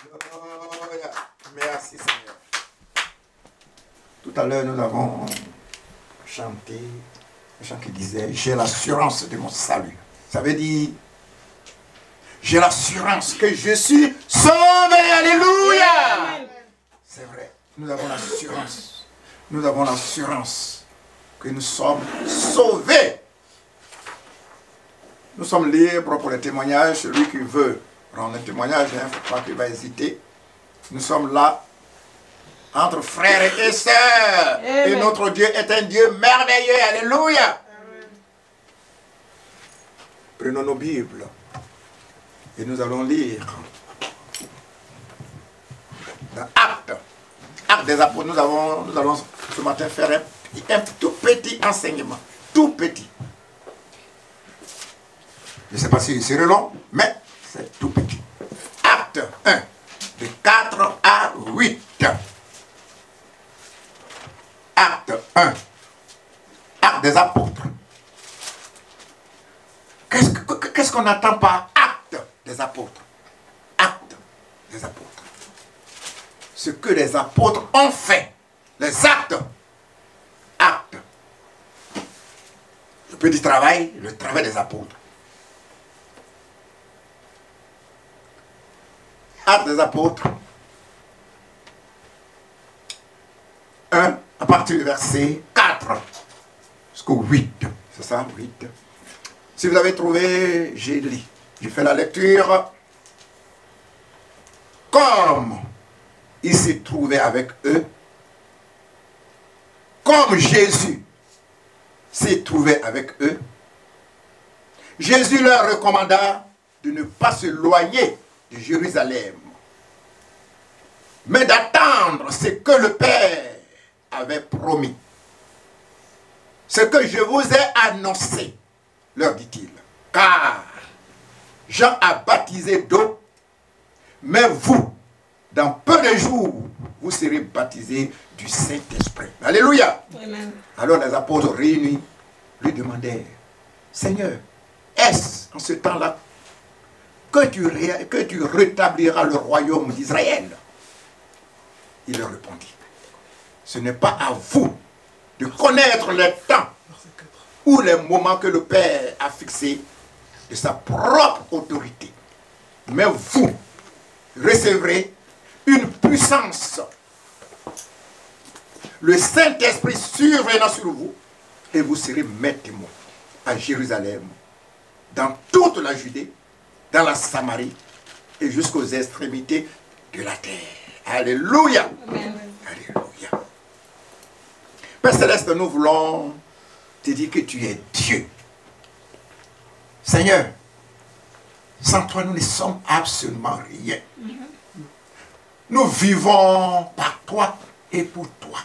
Alléluia. Merci Seigneur. Tout à l'heure, nous avons chanté un chant qui disait « J'ai l'assurance de mon salut ». Ça veut dire « J'ai l'assurance que je suis sauvé ». Alléluia. C'est vrai, nous avons l'assurance. Nous avons l'assurance que nous sommes sauvés. Nous sommes libres pour le témoignage. Celui qui veut rendre un témoignage, il ne faut pas qu'il va hésiter. Nous sommes là, entre frères et sœurs. Amen. Et notre Dieu est un Dieu merveilleux. Alléluia. Amen. Prenons nos Bibles et nous allons lire dans Actes des Apôtres. Nous allons ce matin faire un tout petit enseignement. Tout petit. Je ne sais pas si c'est long, mais c'est tout petit. Acte 1, de 4 à 8. Acte 1. Acte des Apôtres. Qu'est-ce qu'on attend par acte des apôtres? Acte des apôtres. Ce que les apôtres ont fait. Les actes. Acte. Le petit travail, le travail des apôtres. Actes des Apôtres 1, à partir du verset 4 jusqu'au 8. C'est ça, 8. Si vous avez trouvé, j'ai lu. J'ai fait la lecture. Comme il s'est trouvé avec eux, comme Jésus s'est trouvé avec eux, Jésus leur recommanda de ne pas s'éloigner de Jérusalem, mais d'attendre ce que le Père avait promis. Ce que je vous ai annoncé, leur dit-il, car Jean a baptisé d'eau, mais vous, dans peu de jours, vous serez baptisés du Saint-Esprit. Alléluia. Amen. Alors les apôtres réunis lui demandèrent, Seigneur, est-ce en ce temps-là que tu rétabliras le royaume d'Israël? Il leur répondit, ce n'est pas à vous de connaître le temps ou les moments que le Père a fixés de sa propre autorité. Mais vous recevrez une puissance, le Saint-Esprit survenant sur vous, et vous serez mes témoins à Jérusalem, dans toute la Judée, dans la Samarie et jusqu'aux extrémités de la terre. Alléluia. Amen. Alléluia. Père Céleste, nous voulons te dire que tu es Dieu. Seigneur, sans toi, nous ne sommes absolument rien. Nous vivons par toi et pour toi.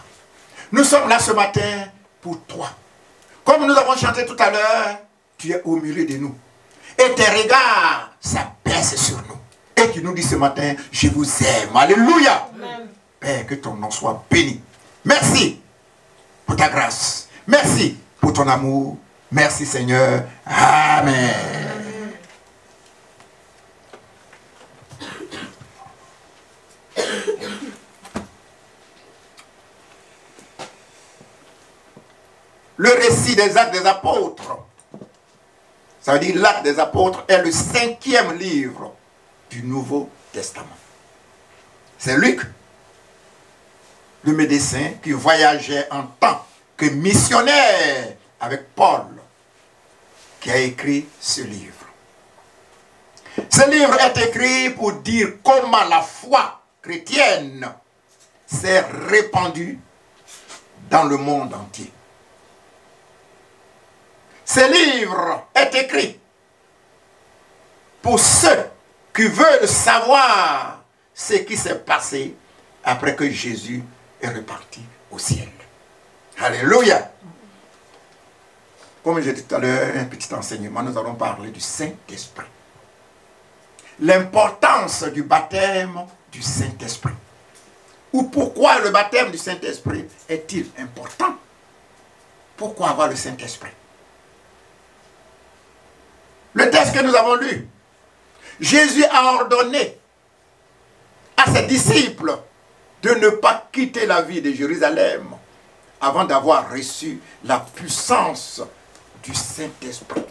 Nous sommes là ce matin pour toi. Comme nous avons chanté tout à l'heure, tu es au milieu de nous. Et tes regards s'abaissent sur nous. Et tu nous dis ce matin, je vous aime. Alléluia. Amen. Père, que ton nom soit béni. Merci pour ta grâce. Merci pour ton amour. Merci Seigneur. Amen. Le récit des actes des apôtres, ça veut dire l'acte des apôtres est le 5e livre du Nouveau Testament. C'est Luc, le médecin qui voyageait en tant que missionnaire avec Paul, qui a écrit ce livre. Ce livre est écrit pour dire comment la foi chrétienne s'est répandue dans le monde entier. Ce livre est écrit pour ceux qui veulent savoir ce qui s'est passé après que Jésus est reparti au ciel. Alléluia. Comme j'ai dit tout à l'heure, un petit enseignement, nous allons parler du Saint-Esprit. L'importance du baptême du Saint-Esprit. Ou pourquoi le baptême du Saint-Esprit est-il important? Pourquoi avoir le Saint-Esprit? Le texte que nous avons lu, Jésus a ordonné ses disciples de ne pas quitter la ville de Jérusalem avant d'avoir reçu la puissance du Saint-Esprit.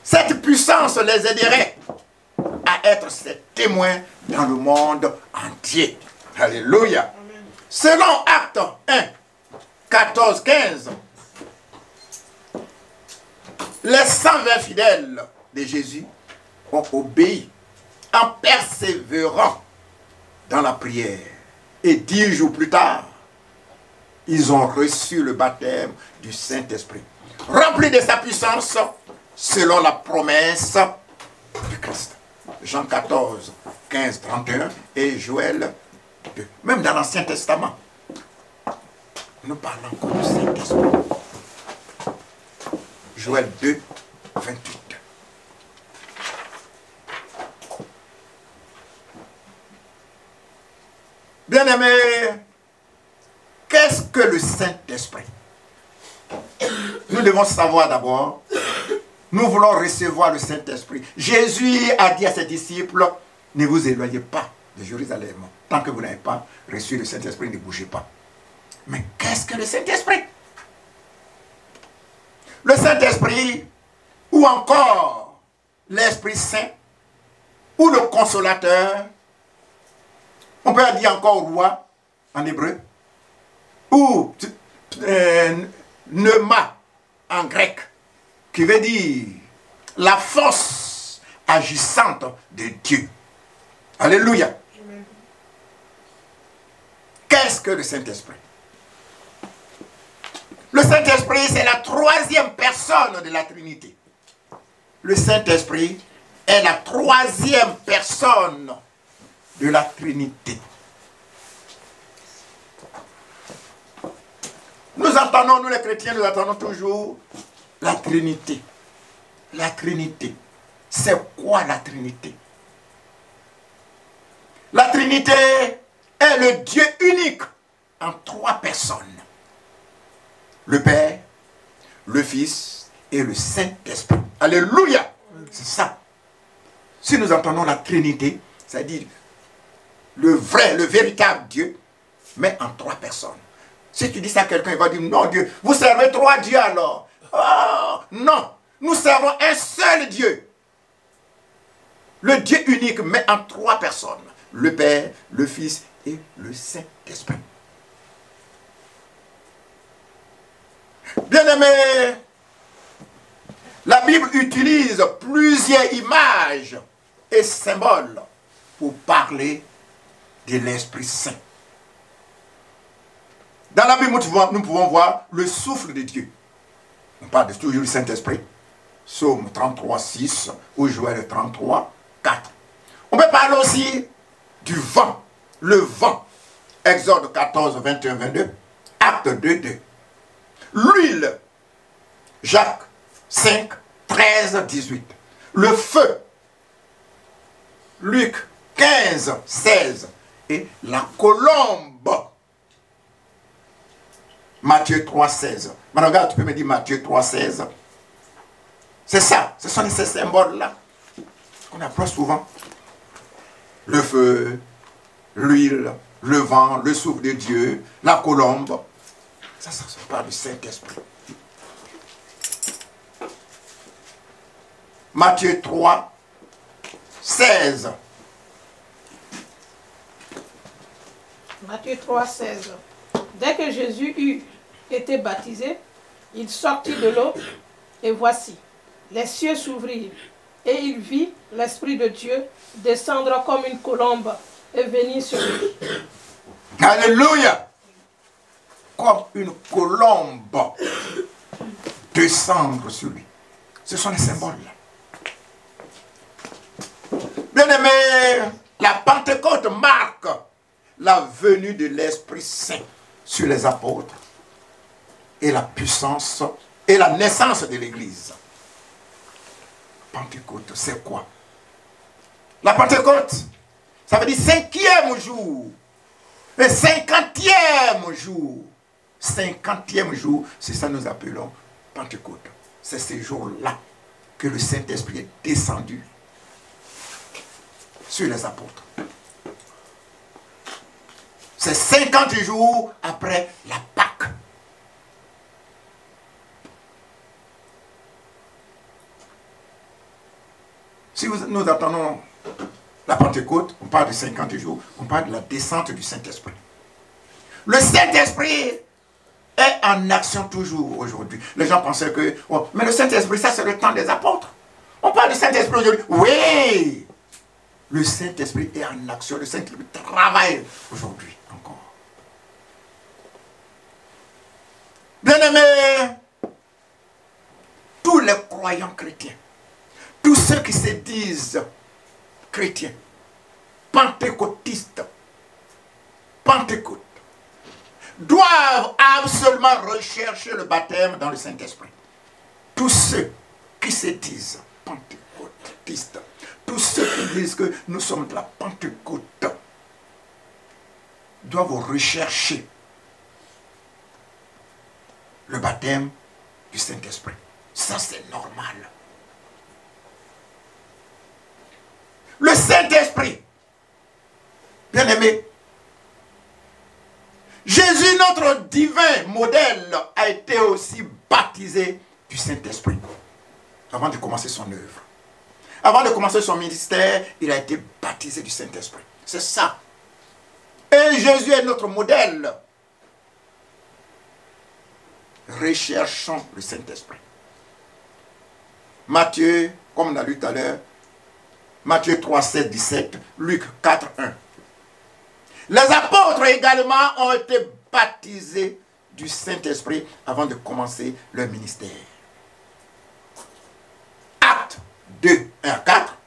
Cette puissance les aiderait à être ses témoins dans le monde entier. Alléluia. Amen. Selon Actes 1, 14, 15, les 120 fidèles de Jésus ont obéi en persévérant dans la prière. Et 10 jours plus tard, ils ont reçu le baptême du Saint-Esprit, rempli de sa puissance selon la promesse du Christ. Jean 14, 15, 31 et Joël 2. Même dans l'Ancien Testament, nous parlons encore du Saint-Esprit. Joël 2, 28. Bien-aimés, qu'est-ce que le Saint-Esprit? Nous devons savoir d'abord, nous voulons recevoir le Saint-Esprit. Jésus a dit à ses disciples, ne vous éloignez pas de Jérusalem. Tant que vous n'avez pas reçu le Saint-Esprit, ne bougez pas. Mais qu'est-ce que le Saint-Esprit? Le Saint-Esprit, ou encore l'Esprit Saint, ou le Consolateur, on peut dire encore roi en hébreu, ou pneuma en grec, qui veut dire la force agissante de Dieu. Alléluia. Qu'est-ce que le Saint-Esprit? Le Saint-Esprit, c'est la troisième personne de la Trinité. Le Saint-Esprit est la troisième personne de la Trinité. Nous entendons, nous les chrétiens, nous entendons toujours la Trinité. La Trinité. C'est quoi la Trinité? La Trinité est le Dieu unique en 3 personnes. Le Père, le Fils et le Saint-Esprit. Alléluia! C'est ça. Si nous entendons la Trinité, c'est-à-dire le vrai, le véritable Dieu, mais en 3 personnes. Si tu dis ça à quelqu'un, il va dire, non Dieu, vous servez 3 dieux alors. Oh, non, nous servons un seul Dieu. Le Dieu unique, mais en 3 personnes. Le Père, le Fils et le Saint-Esprit. Bien-aimés, la Bible utilise plusieurs images et symboles pour parler de l'Esprit Saint. Dans la Bible, nous pouvons voir le souffle de Dieu. On parle toujours du Saint-Esprit. Psaume 33, 6 ou Joël 33, 4. On peut parler aussi du vent. Le vent. Exode 14, 21, 22. Acte 2, 2. L'huile. Jacques 5, 13, 18. Le feu. Luc 15, 16. Et la colombe. Matthieu 3, 16. Madame, regarde, tu peux me dire Matthieu 3, 16. C'est ça. Ce sont ces symboles-là qu'on approche souvent. Le feu, l'huile, le vent, le souffle de Dieu, la colombe. Ça se parle du Saint-Esprit. Matthieu 3, 16. Matthieu 3, 16. Dès que Jésus eut été baptisé, il sortit de l'eau, et voici, les cieux s'ouvrirent, et il vit l'Esprit de Dieu descendre comme une colombe et venir sur lui. Alléluia! Comme une colombe descendre sur lui. Ce sont les symboles. Bien-aimés, la Pentecôte marque la venue de l'Esprit Saint sur les apôtres et la puissance et la naissance de l'Église. Pentecôte, c'est quoi? La Pentecôte, ça veut dire 5e jour. Le 50e jour. 50e jour, c'est ça que nous appelons Pentecôte. C'est ce jour-là que le Saint-Esprit est descendu sur les apôtres. C'est 50 jours après la Pâque. Si nous attendons la Pentecôte, on parle de 50 jours, on parle de la descente du Saint-Esprit. Le Saint-Esprit est en action toujours aujourd'hui. Les gens pensaient que, oh, mais le Saint-Esprit, ça c'est le temps des apôtres. On parle du Saint-Esprit aujourd'hui. Oui, le Saint-Esprit est en action, le Saint-Esprit travaille aujourd'hui encore. Bien-aimés, tous les croyants chrétiens, tous ceux qui se disent chrétiens, pentecôtistes, Pentecôte, doivent absolument rechercher le baptême dans le Saint-Esprit. Tous ceux qui se disent pentecôtistes, tous ceux qui disent que nous sommes de la Pentecôte, doivent rechercher le baptême du Saint-Esprit. Ça, c'est normal. Le Saint-Esprit, bien-aimé, Jésus, notre divin modèle, a été aussi baptisé du Saint-Esprit avant de commencer son œuvre. Avant de commencer son ministère, il a été baptisé du Saint-Esprit. C'est ça. Et Jésus est notre modèle. Recherchons le Saint-Esprit. Matthieu, comme on a lu tout à l'heure, Matthieu 3, 7, 17, Luc 4, 1. Les apôtres également ont été baptisés du Saint-Esprit avant de commencer leur ministère. Actes 2, 1 à 4,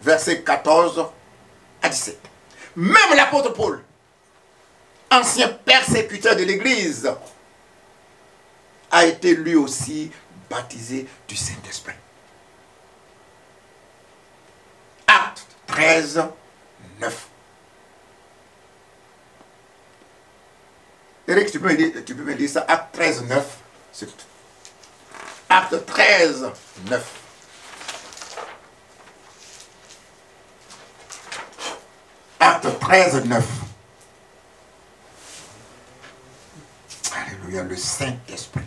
versets 14 à 17. Même l'apôtre Paul, ancien persécuteur de l'Église, a été lui aussi baptisé du Saint-Esprit. Actes 13, 9. Eric, tu peux me dire ça, Acte 13, 9. Acte 13, 9. Acte 13, 9. Alléluia, le Saint-Esprit.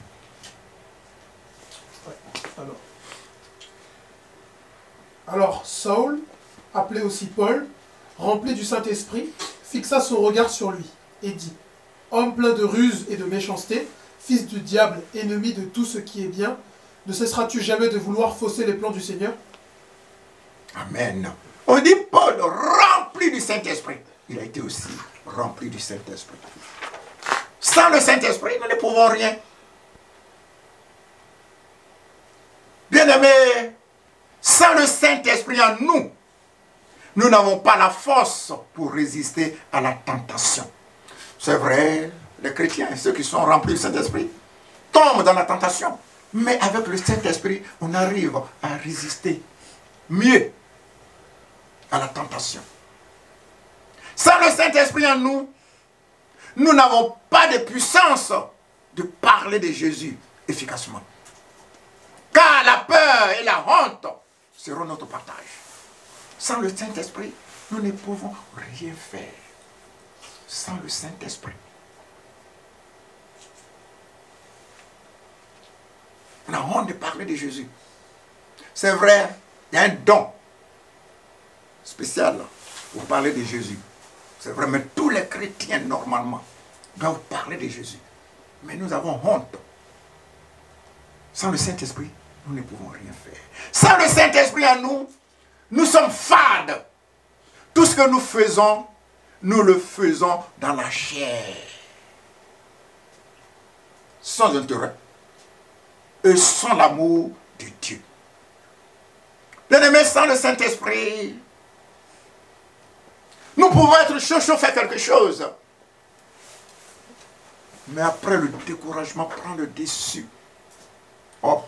Alors, Saül, appelé aussi Paul, rempli du Saint-Esprit, fixa son regard sur lui et dit: homme plein de ruse et de méchanceté, fils du diable, ennemi de tout ce qui est bien, ne cesseras-tu jamais de vouloir fausser les plans du Seigneur? Amen. On dit Paul, rempli du Saint-Esprit. Il a été aussi rempli du Saint-Esprit. Sans le Saint-Esprit, nous ne pouvons rien. Bien-aimés, sans le Saint-Esprit en nous, nous n'avons pas la force pour résister à la tentation. C'est vrai, les chrétiens, ceux qui sont remplis du Saint-Esprit, tombent dans la tentation. Mais avec le Saint-Esprit, on arrive à résister mieux à la tentation. Sans le Saint-Esprit en nous, nous n'avons pas de puissance de parler de Jésus efficacement. Car la peur et la honte seront notre partage. Sans le Saint-Esprit, nous ne pouvons rien faire. Sans le Saint-Esprit. On a honte de parler de Jésus. C'est vrai, il y a un don spécial pour parler de Jésus. C'est vrai, mais tous les chrétiens, normalement, doivent parler de Jésus. Mais nous avons honte. Sans le Saint-Esprit, nous ne pouvons rien faire. Sans le Saint-Esprit en nous, nous sommes fades. Tout ce que nous faisons, nous le faisons dans la chair. Sans intérêt. Et sans l'amour de Dieu. Bien-aimés, sans le Saint-Esprit, nous pouvons être chaud, faire quelque chose. Mais après, le découragement prend le dessus. Oh.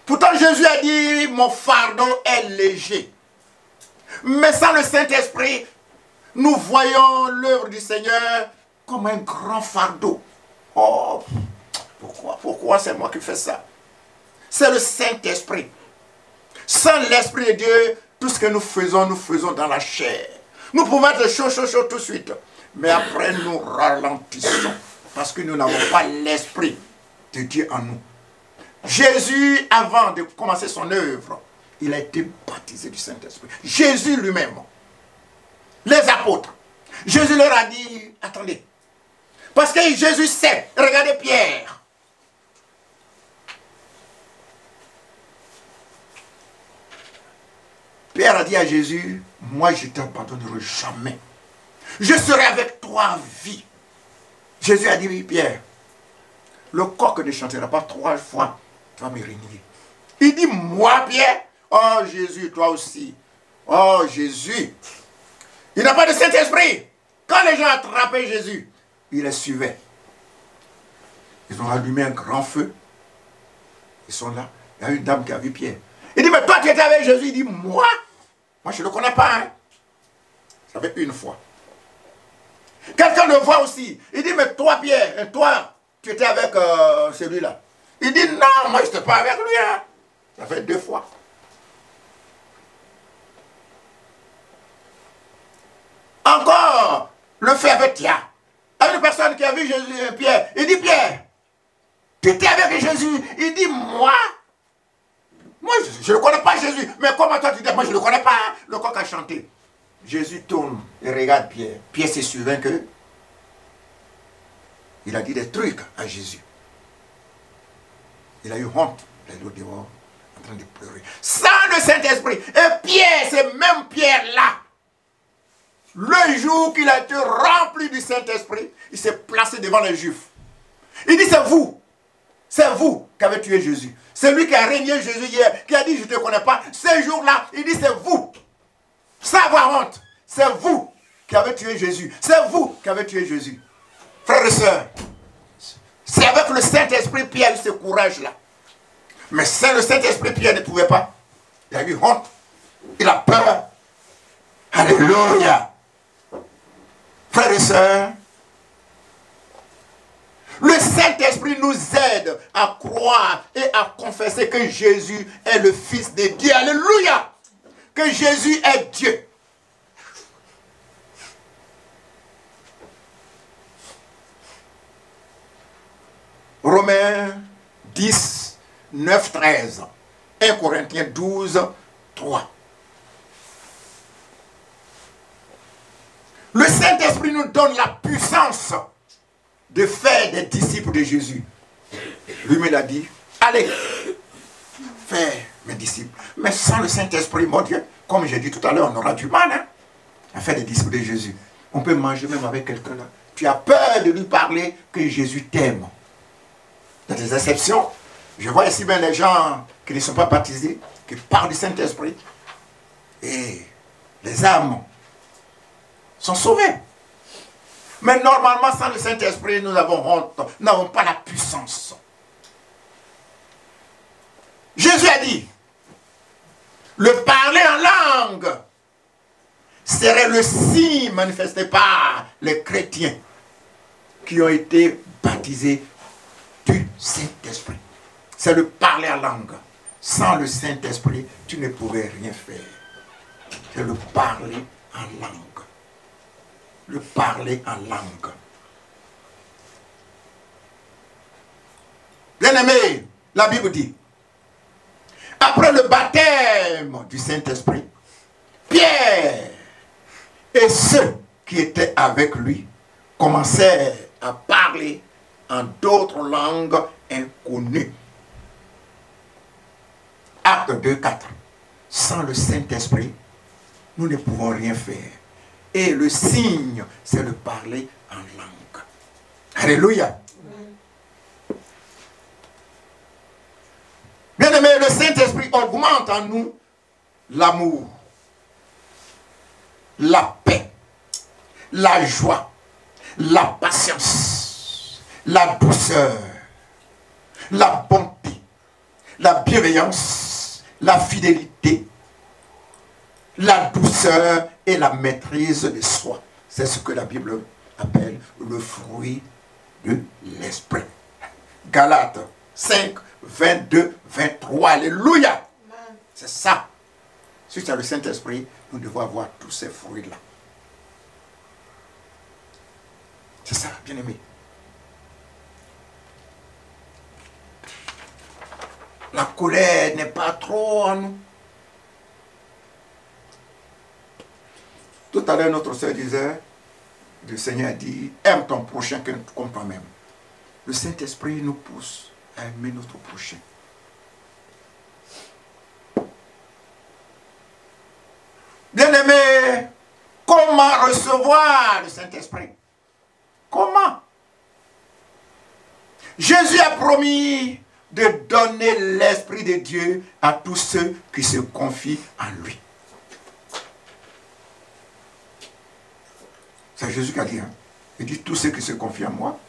Pourtant, Jésus a dit, mon fardeau est léger. Mais sans le Saint-Esprit, nous voyons l'œuvre du Seigneur comme un grand fardeau. Oh, pourquoi c'est moi qui fais ça? C'est le Saint-Esprit. Sans l'Esprit de Dieu, tout ce que nous faisons dans la chair. Nous pouvons être chaud tout de suite. Mais après, nous ralentissons. Parce que nous n'avons pas l'esprit de Dieu en nous. Jésus, avant de commencer son œuvre, il a été baptisé du Saint-Esprit. Jésus lui-même. Les apôtres. Jésus leur a dit, attendez. Parce que Jésus sait. Regardez Pierre. Pierre a dit à Jésus, moi je ne t'abandonnerai jamais. Je serai avec toi à vie. Jésus a dit, oui Pierre, le coq ne chantera pas 3 fois, tu vas me renier. Il dit, moi Pierre, oh Jésus, toi aussi. Oh Jésus. Il n'a pas de Saint-Esprit. Quand les gens attrapaient Jésus, il les suivait. Ils ont allumé un grand feu. Ils sont là. Il y a une dame qui a vu Pierre. Il dit, mais toi tu étais avec Jésus. Il dit, moi je ne le connais pas. Hein. Ça fait une fois. Quelqu'un le voit aussi. Il dit, mais toi Pierre, toi, tu étais avec celui-là. Il dit, non, moi je n'étais pas avec lui. Hein. Ça fait 2 fois. Encore, le feu avec Tia. Une personne qui a vu Jésus, Pierre. Il dit, Pierre, tu étais avec Jésus. Il dit, moi je ne connais pas Jésus. Mais comment toi tu dis, moi je ne le connais pas. Hein. Le coq a chanté. Jésus tourne et regarde Pierre. Pierre s'est souvient que il a dit des trucs à Jésus. Il a eu honte. Il est dehors en train de pleurer. Sans le Saint-Esprit. Et Pierre, c'est même Pierre-là. Le jour qu'il a été rempli du Saint-Esprit, il s'est placé devant les Juifs. Il dit, c'est vous qui avez tué Jésus. C'est lui qui a régné Jésus hier, qui a dit, je ne te connais pas. Ce jour-là, il dit, c'est vous. Sans avoir honte, c'est vous qui avez tué Jésus. C'est vous qui avez tué Jésus. Frères et sœurs, c'est avec le Saint-Esprit Pierre a eu ce courage-là. Mais sans le Saint-Esprit, Pierre ne pouvait pas. Il a eu honte. Il a peur. Alléluia. Frères et sœurs, le Saint-Esprit nous aide à croire et à confesser que Jésus est le Fils de Dieu. Alléluia. Que Jésus est Dieu. Romains 10, 9, 13. 1 Corinthiens 12, 3. Le Saint-Esprit nous donne la puissance de faire des disciples de Jésus. Lui-même a dit, allez, faire mes disciples. Mais sans le Saint-Esprit, mon Dieu, comme j'ai dit tout à l'heure, on aura du mal hein, à faire des disciples de Jésus. On peut manger même avec quelqu'un là. Tu as peur de lui parler que Jésus t'aime. Il y a des exceptions. Je vois ici bien les gens qui ne sont pas baptisés, qui parlent du Saint-Esprit. Et les âmes sont sauvées. Mais normalement, sans le Saint-Esprit, nous avons honte. Nous n'avons pas la puissance. Jésus a dit, le parler en langue serait le signe manifesté par les chrétiens qui ont été baptisés du Saint-Esprit. C'est le parler en langue. Sans le Saint-Esprit, tu ne pourrais rien faire. C'est le parler en langue. Le parler en langue. Bien-aimé, la Bible dit, après le baptême du Saint-Esprit, Pierre et ceux qui étaient avec lui commencèrent à parler en d'autres langues inconnues. Acte 2, 4. Sans le Saint-Esprit, nous ne pouvons rien faire. Et le signe, c'est le parler en langue. Alléluia. Bien-aimé, le Saint-Esprit augmente en nous l'amour, la paix, la joie, la patience, la douceur, la bonté, la bienveillance, la fidélité, la douceur et la maîtrise de soi. C'est ce que la Bible appelle le fruit de l'esprit. Galates 5, 22, 23. Alléluia. C'est ça. Si tu as le Saint-Esprit, nous devons avoir tous ces fruits-là. C'est ça, bien-aimé. La colère n'est pas trop en nous. Tout à l'heure, notre sœur disait, le Seigneur dit, aime ton prochain comme toi-même. Le Saint-Esprit nous pousse à aimer notre prochain. Bien-aimé, comment recevoir le Saint-Esprit? Comment? Jésus a promis de donner l'Esprit de Dieu à tous ceux qui se confient en lui. C'est Jésus qui a dit, hein? Il dit, tous ceux qui se confient en moi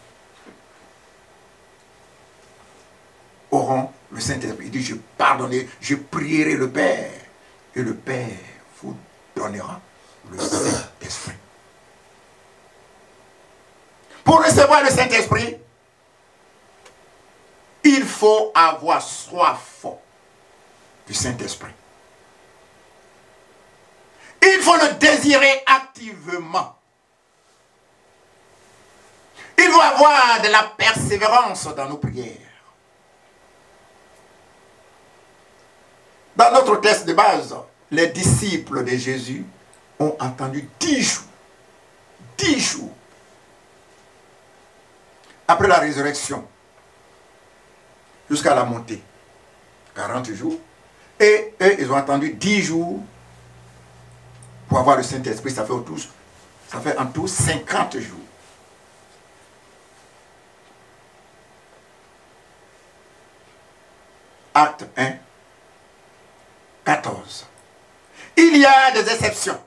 auront le Saint-Esprit. Il dit, je pardonnerai, je prierai le Père, et le Père vous donnera le Saint-Esprit. Pour recevoir le Saint-Esprit, il faut avoir soif du Saint-Esprit. Il faut le désirer activement. Il faut avoir de la persévérance dans nos prières. Dans notre texte de base, les disciples de Jésus ont attendu 10 jours. 10 jours. Après la résurrection, jusqu'à la montée. 40 jours. Et eux, ils ont attendu 10 jours pour avoir le Saint-Esprit. Ça fait en tout 50 jours. Acte 1, 14. Il y a des exceptions.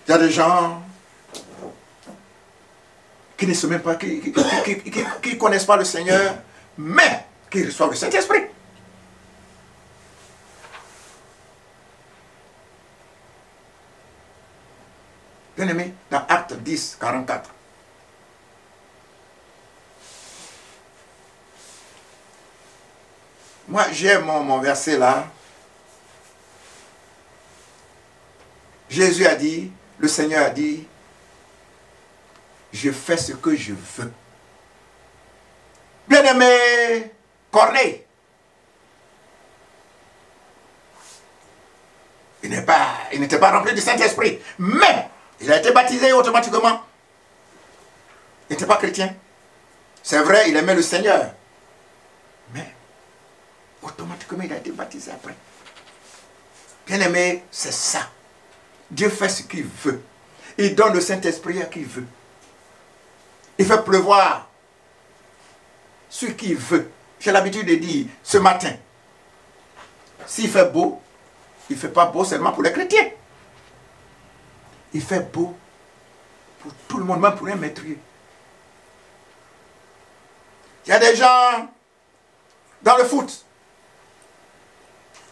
Il y a des gens qui ne sont même pas, qui ne connaissent pas le Seigneur, mais qui reçoivent le Saint-Esprit. Bien aimé, dans Acte 10, 44. Moi, j'ai mon verset là. Jésus a dit, le Seigneur a dit, je fais ce que je veux. Bien-aimé Corneille, il n'était pas rempli du Saint-Esprit, mais il a été baptisé automatiquement. Il n'était pas chrétien. C'est vrai, il aimait le Seigneur, mais automatiquement il a été baptisé après. Bien-aimé, c'est ça. Dieu fait ce qu'il veut. Il donne le Saint-Esprit à qui il veut. Il fait pleuvoir ce qu'il veut. J'ai l'habitude de dire ce matin, s'il fait beau, il ne fait pas beau seulement pour les chrétiens. Il fait beau pour tout le monde, même pour un métrier. Il y a des gens dans le foot.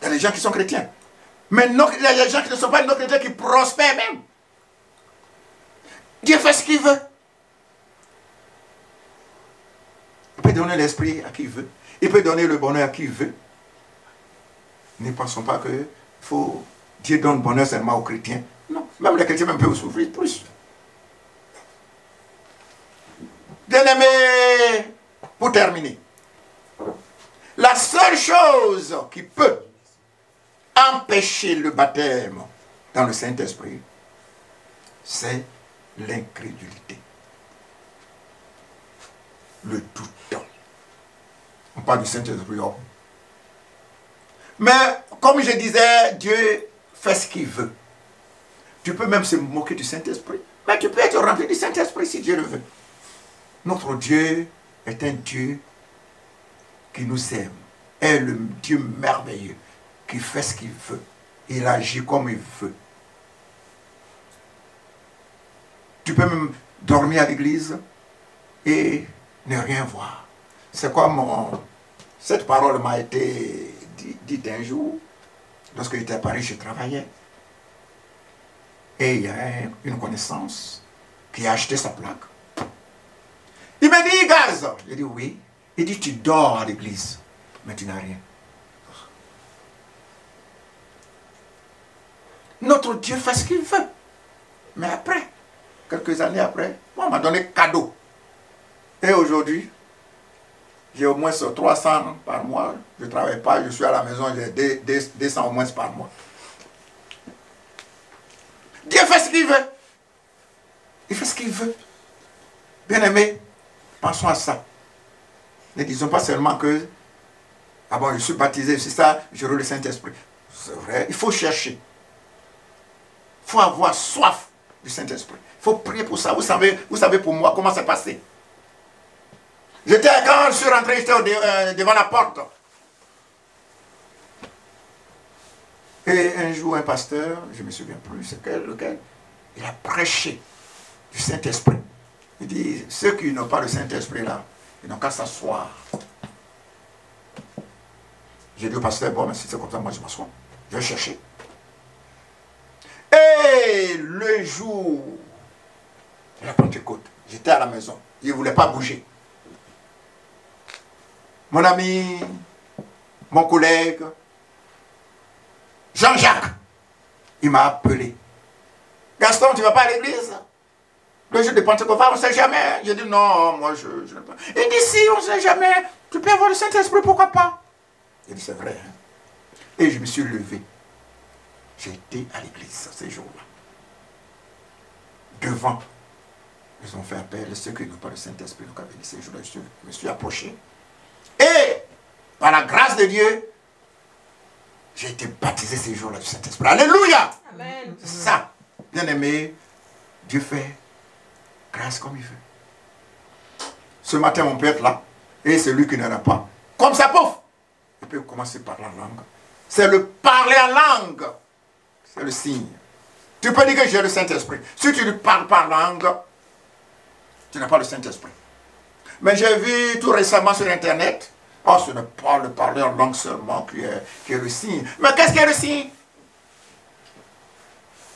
Il y a des gens qui sont chrétiens. Mais il y a des gens qui ne sont pas non chrétiens qui prospèrent même. Dieu fait ce qu'il veut. Il peut donner l'esprit à qui il veut. Il peut donner le bonheur à qui il veut. Ne pensons pas que Dieu donne le bonheur seulement aux chrétiens. Non, même les chrétiens peuvent souffrir plus. Bien-aimés, pour terminer, la seule chose qui peut empêcher le baptême dans le Saint-Esprit, c'est l'incrédulité. Le doute. On parle du Saint-Esprit. Mais comme je disais, Dieu fait ce qu'il veut. Tu peux même se moquer du Saint-Esprit, mais tu peux être rempli du Saint-Esprit si Dieu le veut. Notre Dieu est un Dieu qui nous aime, est le Dieu merveilleux, qui fait ce qu'il veut. Il agit comme il veut. Tu peux même dormir à l'église et ne rien voir. C'est comme cette parole m'a été dite un jour, lorsque j'étais à Paris, je travaillais. Et il y a une connaissance qui a acheté sa plaque. Il m'a dit, Gaz. J'ai dit oui. Il dit, tu dors à l'église, mais tu n'as rien. Notre Dieu fait ce qu'il veut. Mais après, quelques années après, on m'a donné cadeau. Et aujourd'hui, j'ai au moins 300 par mois. Je ne travaille pas, je suis à la maison, j'ai 200 au moins par mois. Dieu fait ce qu'il veut. Il fait ce qu'il veut. Bien-aimés, pensons à ça. Ne disons pas seulement que, ah bon, je suis baptisé, c'est ça, j'aurai le Saint-Esprit. C'est vrai, il faut chercher. Il faut avoir soif du Saint-Esprit. Il faut prier pour ça. Vous savez pour moi comment c'est passé. Quand je suis rentré, j'étais devant la porte. Et un jour, un pasteur, je ne me souviens plus, c'est lequel, il a prêché du Saint-Esprit. Il dit, ceux qui n'ont pas le Saint-Esprit là, ils n'ont qu'à s'asseoir. J'ai dit au pasteur, bon, mais si c'est comme ça, moi je m'assois. Je vais chercher. Et le jour de la Pentecôte, j'étais à la maison. Il ne voulait pas bouger. Mon ami, mon collègue, Jean-Jacques, il m'a appelé. Gaston, tu ne vas pas à l'église? Le jour de Pentecôte, on ne sait jamais. J'ai dit non, moi je ne sais pas. Il dit si, on ne sait jamais. Tu peux avoir le Saint-Esprit, pourquoi pas? J'ai dit c'est vrai. Hein? Et je me suis levé. J'ai été à l'église ces jours-là. Devant, ils ont fait appel. Ceux qui n'ont pas le Saint-Esprit, donc avec ces jours-là, je me suis approché. Et par la grâce de Dieu, j'ai été baptisé ces jours-là du Saint-Esprit. Alléluia! Amen. C'est ça. Bien aimé, Dieu fait grâce comme il veut. Ce matin, on peut être là. Et celui qui n'en a pas. Comme ça, pauvre. Il peut commencer par la langue. C'est le parler en langue. C'est le signe. Tu peux dire que j'ai le Saint-Esprit. Si tu ne parles pas en langue, tu n'as pas le Saint-Esprit. Mais j'ai vu tout récemment sur Internet, oh, ce n'est pas le parler en langue seulement qui est le signe. Mais qu'est-ce qui est le signe?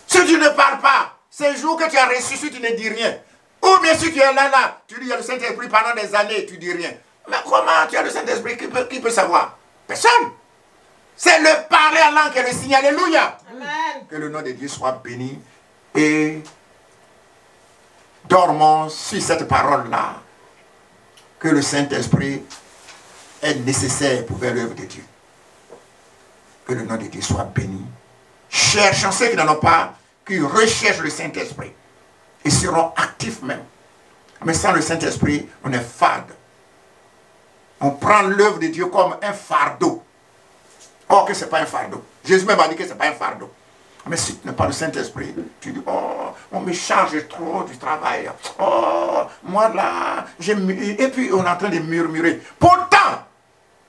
Si tu ne parles pas, ces jours que tu as reçu, si tu ne dis rien, ou bien si tu es là, tu dis il y a le Saint-Esprit pendant des années, tu ne dis rien. Mais comment tu as le Saint-Esprit? Qui peut savoir? Personne. C'est le parler en langue qui est le signe. Alléluia. Amen. Que le nom de Dieu soit béni. Et dormons sur cette parole-là. Que le Saint-Esprit est nécessaire pour faire l'œuvre de Dieu. Que le nom de Dieu soit béni. Cherchons ceux qui n'en ont pas, qui recherchent le Saint-Esprit. Ils seront actifs même. Mais sans le Saint-Esprit, on est fade. On prend l'œuvre de Dieu comme un fardeau. Or que ce n'est pas un fardeau. Jésus même a dit que ce n'est pas un fardeau. Mais si tu n'as pas le Saint-Esprit, tu dis, oh, on me charge trop du travail. Oh, moi là, et puis on est en train de murmurer. Pourtant,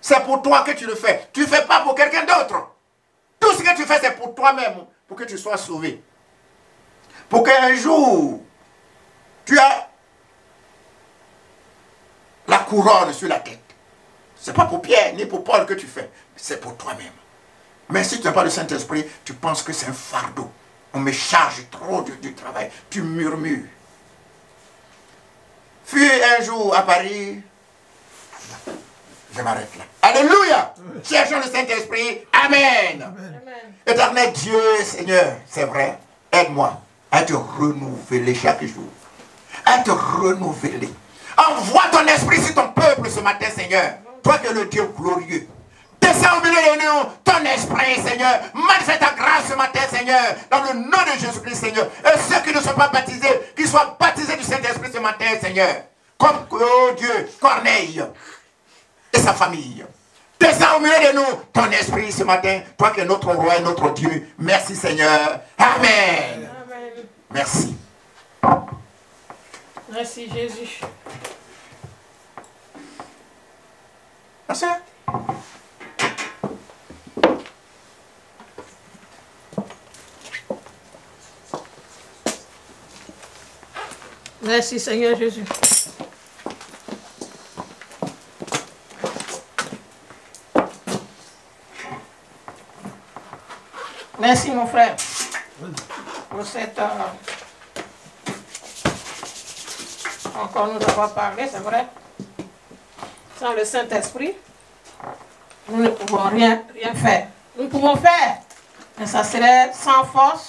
c'est pour toi que tu le fais. Tu ne fais pas pour quelqu'un d'autre. Tout ce que tu fais, c'est pour toi-même, pour que tu sois sauvé. Pour qu'un jour, tu as la couronne sur la tête. Ce n'est pas pour Pierre ni pour Paul que tu fais. C'est pour toi-même. Mais si tu n'as pas le Saint-Esprit, tu penses que c'est un fardeau. On me charge trop du travail. Tu murmures. Fut un jour à Paris. Je m'arrête là. Alléluia. Cherchons le Saint-Esprit. Amen. Amen. Éternel Dieu, Seigneur, c'est vrai. Aide-moi à te renouveler chaque jour. À te renouveler. Envoie ton esprit sur ton peuple ce matin, Seigneur. Toi qui es le Dieu glorieux. Descends au milieu de nous, ton esprit, Seigneur. Manifeste ta grâce ce matin, Seigneur. Dans le nom de Jésus-Christ, Seigneur. Et ceux qui ne sont pas baptisés, qu'ils soient baptisés du Saint-Esprit ce matin, Seigneur. Comme, oh Dieu, Corneille et sa famille. Descends au milieu de nous, ton esprit ce matin. Toi qui es notre roi et notre Dieu. Merci, Seigneur. Amen. Amen. Merci. Merci, Jésus. Merci. Merci, Seigneur Jésus. Merci, mon frère, pour cette... Encore nous avons parlé, c'est vrai. Sans le Saint-Esprit, nous ne pouvons rien faire. Nous pouvons faire, mais ça serait sans force